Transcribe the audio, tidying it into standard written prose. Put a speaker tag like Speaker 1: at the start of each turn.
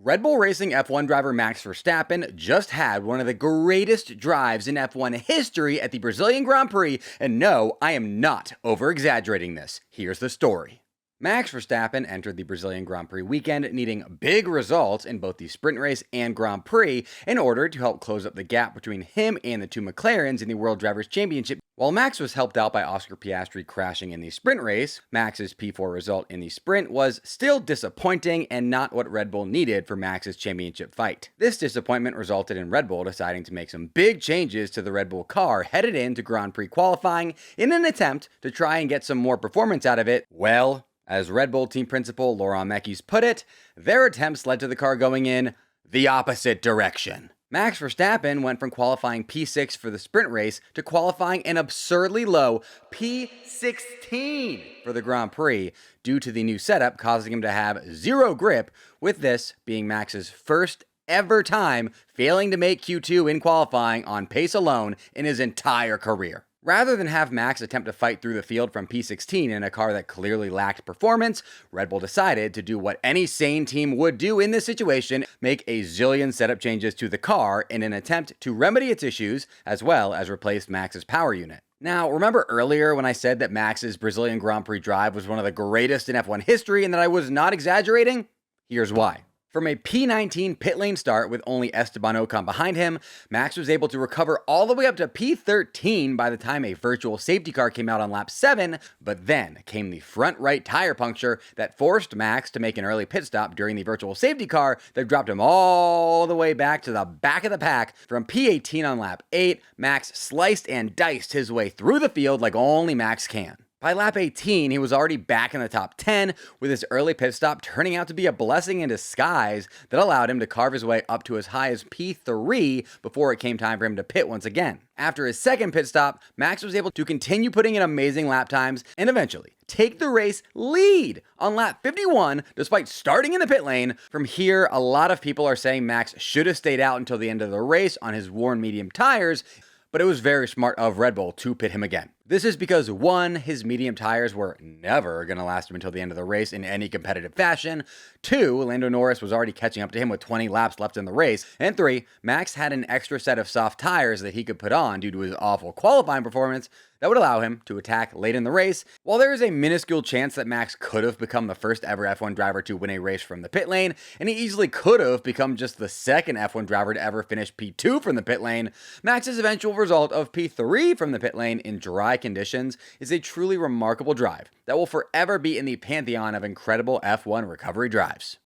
Speaker 1: Red Bull Racing F1 driver Max Verstappen just had one of the greatest drives in F1 history at the Brazilian Grand Prix, and no, I am not over-exaggerating this. Here's the story. Max Verstappen entered the Brazilian Grand Prix weekend needing big results in both the sprint race and Grand Prix in order to help close up the gap between him and the two McLarens in the World Drivers' Championship. While Max was helped out by Oscar Piastri crashing in the sprint race, Max's P4 result in the sprint was still disappointing and not what Red Bull needed for Max's championship fight. This disappointment resulted in Red Bull deciding to make some big changes to the Red Bull car headed into Grand Prix qualifying in an attempt to try and get some more performance out of it. Well, as Red Bull team principal Laurent Mekies put it, their attempts led to the car going in the opposite direction. Max Verstappen went from qualifying P6 for the sprint race to qualifying an absurdly low P16 for the Grand Prix due to the new setup causing him to have zero grip, with this being Max's first ever time failing to make Q2 in qualifying on pace alone in his entire career. Rather than have Max attempt to fight through the field from P16 in a car that clearly lacked performance, Red Bull decided to do what any sane team would do in this situation, make a zillion setup changes to the car in an attempt to remedy its issues, as well as replace Max's power unit. Now, remember earlier when I said that Max's Brazilian Grand Prix drive was one of the greatest in F1 history and that I was not exaggerating? Here's why. From a P19 pit lane start with only Esteban Ocon behind him, Max was able to recover all the way up to P13 by the time a virtual safety car came out on lap 7, but then came the front right tire puncture that forced Max to make an early pit stop during the virtual safety car that dropped him all the way back to the back of the pack. From P18 on lap 8, Max sliced and diced his way through the field like only Max can. By lap 18, he was already back in the top 10, with his early pit stop turning out to be a blessing in disguise that allowed him to carve his way up to as high as P3 before it came time for him to pit once again. After his second pit stop, Max was able to continue putting in amazing lap times and eventually take the race lead on lap 51 despite starting in the pit lane. From here, a lot of people are saying Max should have stayed out until the end of the race on his worn medium tires, but it was very smart of Red Bull to pit him again. This is because 1, his medium tires were never going to last him until the end of the race in any competitive fashion. 2, Lando Norris was already catching up to him with 20 laps left in the race. And 3, Max had an extra set of soft tires that he could put on due to his awful qualifying performance that would allow him to attack late in the race. While there is a minuscule chance that Max could have become the first ever F1 driver to win a race from the pit lane, and he easily could have become just the second F1 driver to ever finish P2 from the pit lane, Max's eventual result of P3 from the pit lane in dry conditions is a truly remarkable drive that will forever be in the pantheon of incredible F1 recovery drives.